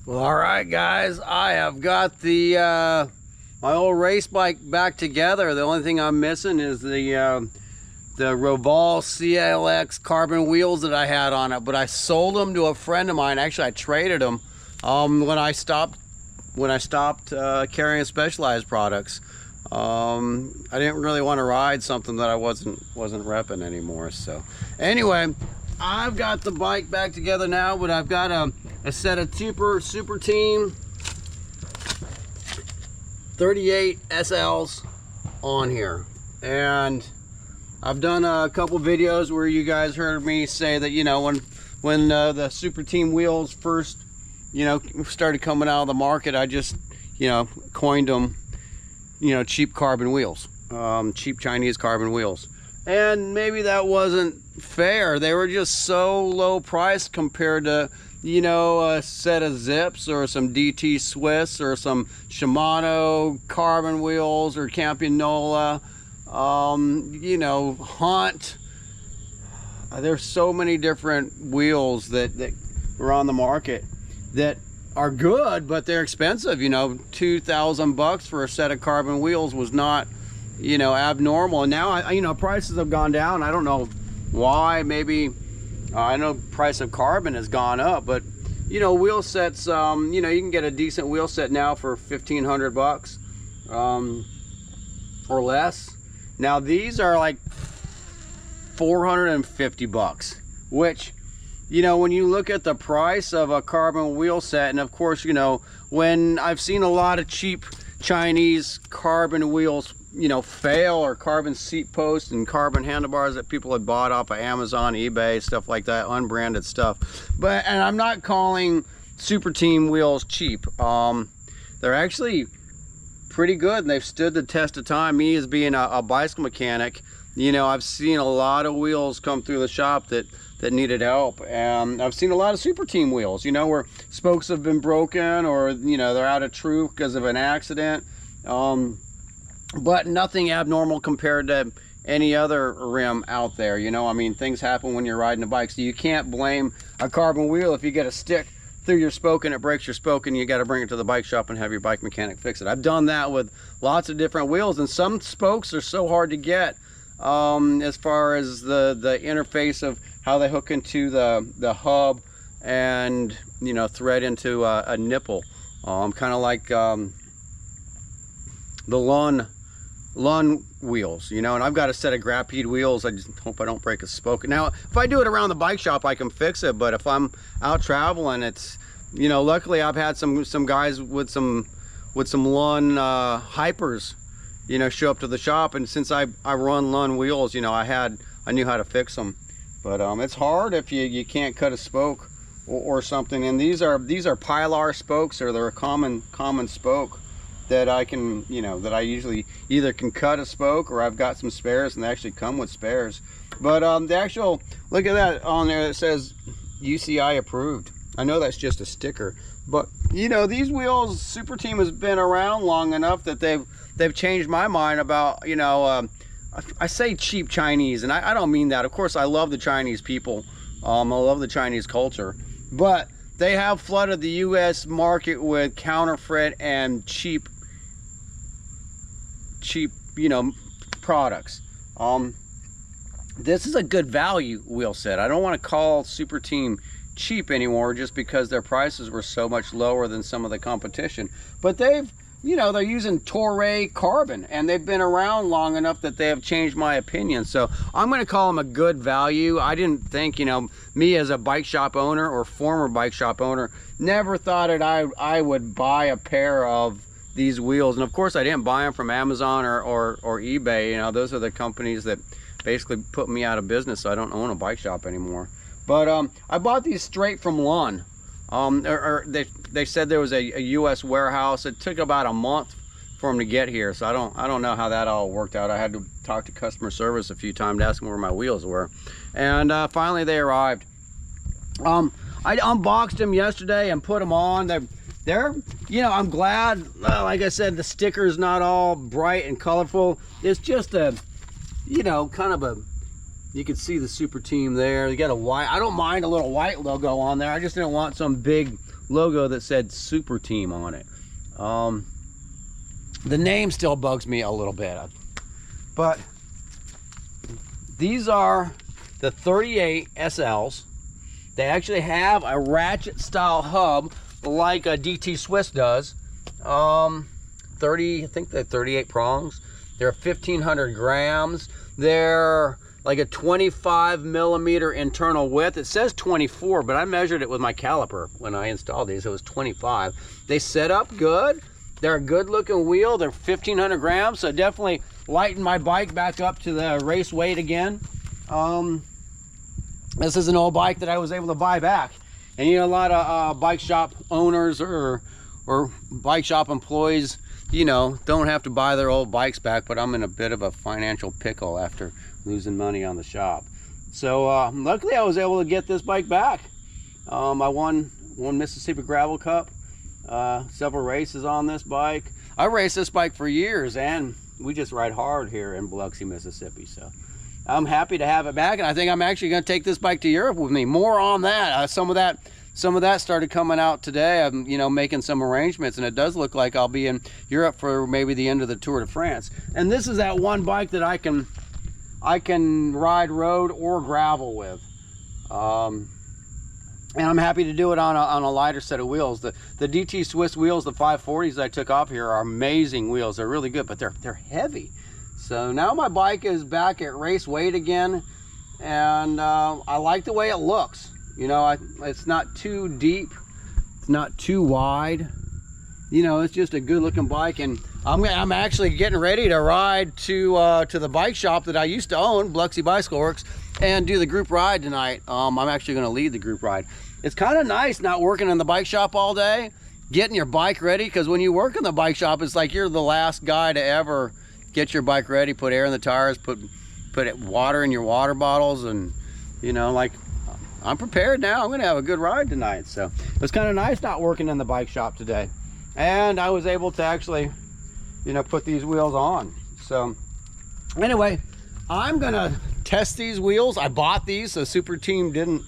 Well, all right, guys, I have got the my old race bike back together. The only thing I'm missing is the Revolve CLX carbon wheels that I had on it, but I sold them to a friend of mine. Actually, I traded them when I stopped carrying Specialized products. I didn't really want to ride something that I wasn't repping anymore. So anyway, I've got the bike back together now, but I've got a set of Superteam 38 SLs on here, and I've done a couple videos where you guys heard me say that, you know, when the Superteam wheels first, you know, started coming out of the market, I just, you know, coined them, you know, cheap carbon wheels, cheap Chinese carbon wheels. And maybe that wasn't fair. They were just so low priced compared to, you know, a set of Zips or some DT Swiss or some Shimano carbon wheels or Campionola, you know, Hunt. There's so many different wheels that are on the market that are good, but they're expensive. You know, $2,000 for a set of carbon wheels was not, you know, abnormal. And now, you know, prices have gone down. I don't know why. Maybe I know price of carbon has gone up, but you know, wheel sets, you know, you can get a decent wheel set now for $1,500 or less. Now these are like $450, which, you know, when you look at the price of a carbon wheel set, and of course, you know, when I've seen a lot of cheap Chinese carbon wheels, you know, fail, or carbon seat posts and carbon handlebars that people had bought off of Amazon, eBay, stuff like that, unbranded stuff. And I'm not calling Superteam wheels cheap. They're actually pretty good, and they've stood the test of time. Me as being a bicycle mechanic, you know, I've seen a lot of wheels come through the shop that needed help, and I've seen a lot of Superteam wheels, you know, where spokes have been broken, or, you know, they're out of true because of an accident. But nothing abnormal compared to any other rim out there. You know, I mean, things happen when you're riding a bike, so you can't blame a carbon wheel if you get a stick through your spoke and it breaks your spoke and you got to bring it to the bike shop and have your bike mechanic fix it. I've done that with lots of different wheels, and some spokes are so hard to get as far as the interface of how they hook into the hub and, you know, thread into a nipple, kind of like the Lund wheels, you know. And I've got a set of graphite wheels. I just hope I don't break a spoke. Now, if I do it around the bike shop, I can fix it, but if I'm out traveling, it's, you know, luckily I've had some guys with some Lund hypers, you know, show up to the shop, and since I run Lund wheels, you know, I knew how to fix them. But it's hard if you can't cut a spoke or something. And these are Pilar spokes, or they're a common spoke that I can, you know, that I usually either can cut a spoke, or I've got some spares, and they actually come with spares. But the actual, look at that on there, it says UCI approved. I know that's just a sticker, but you know, these wheels, Superteam has been around long enough that they've changed my mind about, you know, I say cheap Chinese, and I don't mean that. Of course, I love the Chinese people. I love the Chinese culture, but they have flooded the U.S. market with counterfeit and cheap, you know, products. This is a good value wheel set. I don't want to call Superteam cheap anymore just because their prices were so much lower than some of the competition. But they've, you know, they're using Toray carbon, and they've been around long enough that they have changed my opinion. So I'm going to call them a good value. I didn't think, you know, me as a bike shop owner or former bike shop owner, never thought that I would buy a pair of these wheels. And of course, I didn't buy them from Amazon or eBay. You know, those are the companies that basically put me out of business, so I don't own a bike shop anymore. But I bought these straight from Lund. They said there was a U.S. warehouse. It took about a month for them to get here, so I don't know how that all worked out. I had to talk to customer service a few times to ask them where my wheels were, and finally they arrived. I unboxed them yesterday and put them on. They're, you know, I'm glad. Like I said, the sticker's not all bright and colorful. It's just a, you know, kind of a You can see the Superteam there. You got a white, I don't mind a little white logo on there. I just didn't want some big logo that said Superteam on it. The name still bugs me a little bit. But these are the 38 SLs. They actually have a ratchet style hub like a DT Swiss does. I think they're 38 prongs. They're 1,500 grams. They're like a 25 millimeter internal width. It says 24, but I measured it with my caliper when I installed these. It was 25. They set up good. They're a good looking wheel. They're 1,500 grams, so definitely lighten my bike back up to the race weight again. This is an old bike that I was able to buy back. And you know, a lot of bike shop owners or bike shop employees, you know, don't have to buy their old bikes back, but I'm in a bit of a financial pickle after losing money on the shop. So luckily I was able to get this bike back. I won Mississippi Gravel Cup, several races on this bike. I raced this bike for years, and we just ride hard here in Biloxi, Mississippi. So I'm happy to have it back, and I think I'm actually going to take this bike to Europe with me. More on that. Some of that started coming out today. I'm, you know, making some arrangements, and it does look like I'll be in Europe for maybe the end of the Tour de France. And this is that one bike that I can ride road or gravel with. And I'm happy to do it on a lighter set of wheels. The DT Swiss wheels, the 540s I took off here, are amazing wheels. They're really good, but they're heavy. So now my bike is back at race weight again, and I like the way it looks. You know, it's not too deep, it's not too wide. You know, it's just a good looking bike, and I'm actually getting ready to ride to the bike shop that I used to own, Biloxi Bicycle Works, and do the group ride tonight. I'm actually going to lead the group ride. It's kind of nice not working in the bike shop all day, getting your bike ready, because when you work in the bike shop, it's like you're the last guy to ever get your bike ready, put air in the tires, put water in your water bottles, and you know, like, I'm prepared now. I'm going to have a good ride tonight. So it was kind of nice not working in the bike shop today, and I was able to actually, you know, put these wheels on. So anyway, I'm gonna test these wheels. I bought these, so Superteam didn't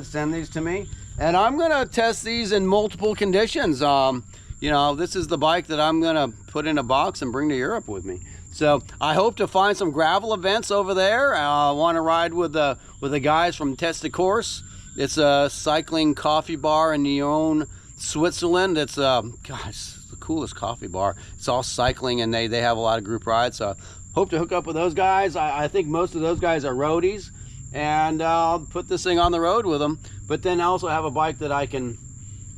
send these to me, and I'm gonna test these in multiple conditions. You know, this is the bike that I'm gonna put in a box and bring to Europe with me. So I hope to find some gravel events over there. I want to ride with the guys from Test de Course. It's a cycling coffee bar in Nyon, Switzerland. It's gosh, the coolest coffee bar. It's all cycling, and they have a lot of group rides. So hope to hook up with those guys. I think most of those guys are roadies, and I'll put this thing on the road with them. But then I also have a bike that I can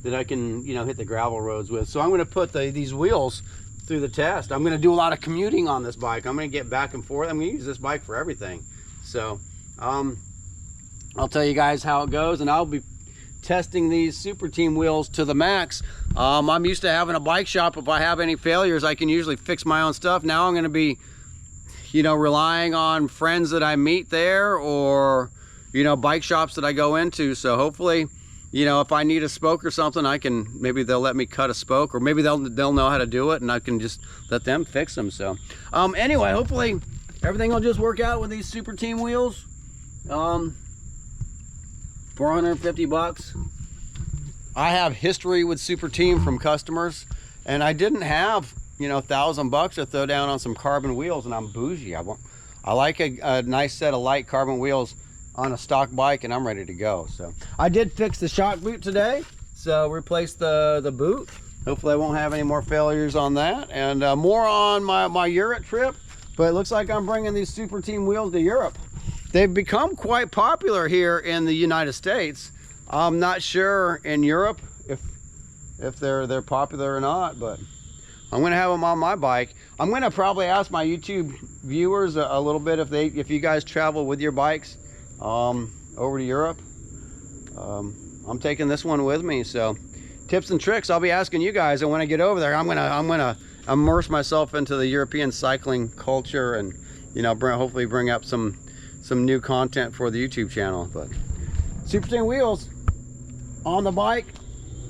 you know, hit the gravel roads with. So I'm going to put these wheels through the test. I'm going to do a lot of commuting on this bike. I'm going to get back and forth. I'm going to use this bike for everything. So I'll tell you guys how it goes, and I'll be testing these Superteam wheels to the max. I'm used to having a bike shop. If I have any failures, I can usually fix my own stuff. Now I'm going to be, you know, relying on friends that I meet there, or, you know, bike shops that I go into. So hopefully, you know, if I need a spoke or something, maybe they'll let me cut a spoke, or maybe they'll know how to do it, and I can just let them fix them. So anyway, hopefully everything will just work out with these Superteam wheels. 450 bucks. I have history with Superteam from customers, and I didn't have, you know, $1,000 to throw down on some carbon wheels, and I'm bougie. I like a nice set of light carbon wheels on a stock bike, and I'm ready to go. So I did fix the shock boot today, so replace the boot. Hopefully I won't have any more failures on that, and more on my Europe trip. But it looks like I'm bringing these Superteam wheels to Europe. They've become quite popular here in the United States. I'm not sure in Europe if they're popular or not, but I'm going to have them on my bike. I'm going to probably ask my YouTube viewers a little bit if you guys travel with your bikes over to Europe. I'm taking this one with me, so tips and tricks I'll be asking you guys, and when I get over there, I'm gonna immerse myself into the European cycling culture, and, you know, hopefully bring up some new content for the YouTube channel. But Superteam wheels on the bike,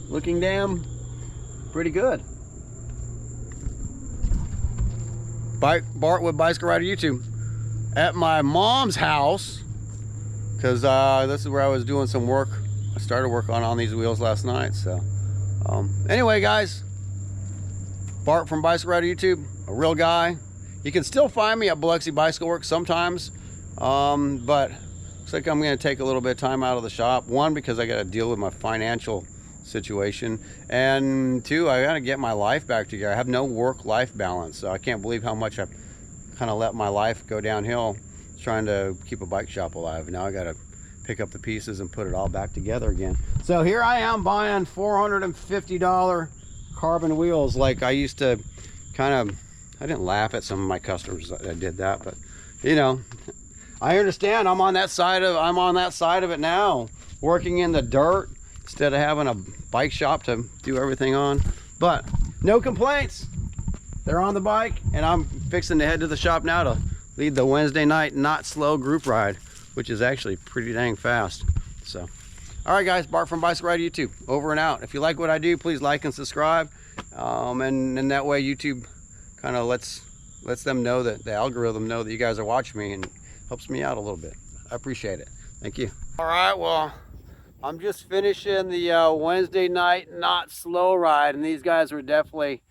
looking pretty good. Bart with Bicycle Rider YouTube at my mom's house because this is where I was doing some work. I started work on these wheels last night. So anyway, guys, Bart from Bicycle Rider YouTube, a real guy. You can still find me at Biloxi Bicycle Works sometimes, but looks like I'm going to take a little bit of time out of the shop. One, because I got to deal with my financial situation, and two, I got to get my life back together. I have no work-life balance, so I can't believe how much I've kind of let my life go downhill trying to keep a bike shop alive. Now I got to pick up the pieces and put it all back together again. So here I am buying $450 carbon wheels. Like I used to kind of, I didn't laugh at some of my customers that I did that, but you know, I understand. I'm on that side of it now, working in the dirt instead of having a bike shop to do everything on. But no complaints. They're on the bike, and I'm fixing to head to the shop now to lead the Wednesday night not slow group ride, which is actually pretty dang fast. So, all right, guys, Bart from Bicycle Rider YouTube, over and out. If you like what I do, please like and subscribe, and that way YouTube kind of lets them know, that the algorithm know that you guys are watching me, and helps me out a little bit. I appreciate it. Thank you. All right, well, I'm just finishing the Wednesday night not slow ride, and these guys were definitely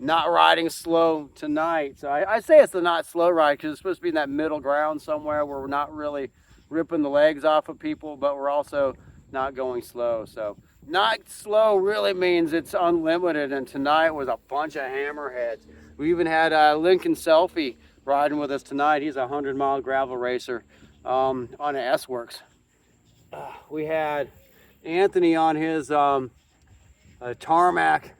not riding slow tonight. So I say it's the not slow ride because it's supposed to be in that middle ground somewhere where we're not really ripping the legs off of people, but we're also not going slow. So not slow really means it's unlimited, and tonight was a bunch of hammerheads. We even had Lincoln Selfie riding with us tonight. He's a 100-mile gravel racer on an S-Works. We had Anthony on his tarmac.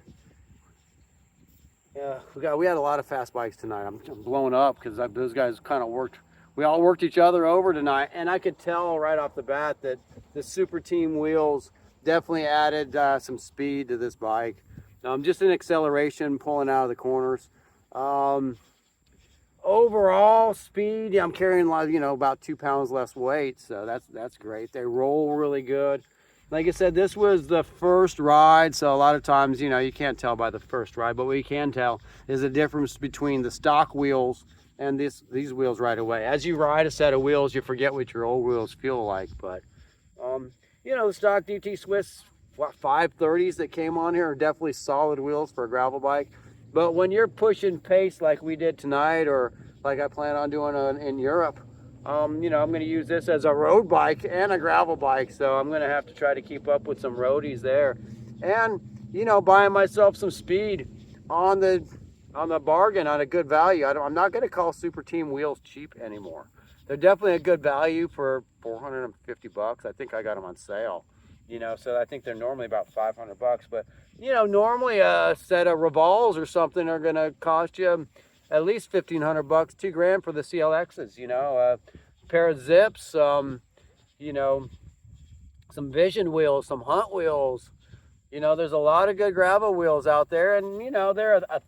We had a lot of fast bikes tonight. I'm blown up because those guys kind of worked. We all worked each other over tonight, and I could tell right off the bat that the Superteam Wheels definitely added some speed to this bike. Just an acceleration, pulling out of the corners. Overall speed, I'm carrying about 2 pounds less weight, so that's great. They roll really good. Like I said, this was the first ride, so a lot of times, you can't tell by the first ride, but what you can tell is the difference between the stock wheels and these wheels right away. As you ride a set of wheels, you forget what your old wheels feel like, but the stock DT Swiss 530s that came on here are definitely solid wheels for a gravel bike. But when you're pushing pace like we did tonight, or like I plan on doing in Europe, I'm going to use this as a road bike and a gravel bike. So I'm going to have to try to keep up with some roadies there, and buying myself some speed on the bargain, on a good value. I'm not going to call Superteam Wheels cheap anymore. They're definitely a good value for $450. I think I got them on sale. So I think they're normally about $500, but normally a set of revolves or something are going to cost you at least $1,500, $2,000 for the CLXs. A pair of zips, some Vision wheels, some Hunt wheels. There's a lot of good gravel wheels out there, and they're a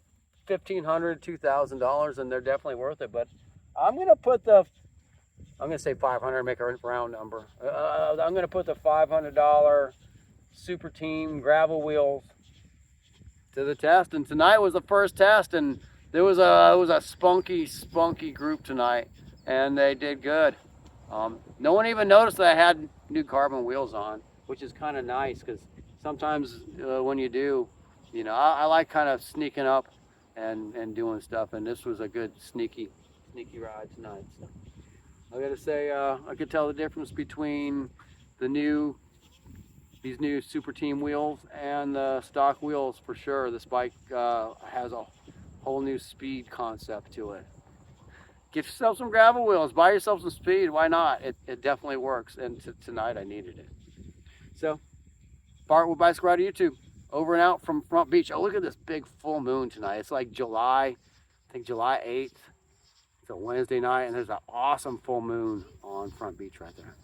$1,500, $2,000, and they're definitely worth it. But I'm going to say 500, make a round number. I'm going to put the $500 Superteam gravel wheels to the test. And tonight was the first test, and it was a spunky group tonight, and they did good. No one even noticed that I had new carbon wheels on, which is kind of nice, because sometimes when you do, I like kind of sneaking up and doing stuff, and this was a good sneaky ride tonight. So I gotta say, I could tell the difference between these new Superteam wheels and the stock wheels for sure. This bike has a whole new speed concept to it. Get yourself some gravel wheels, buy yourself some speed, why not? It definitely works, and tonight I needed it. So, Bart with Bicycle Rider YouTube, over and out from Front Beach. Oh, look at this big full moon tonight. It's like July 8th. It's a Wednesday night, and there's an awesome full moon on Front Beach right there.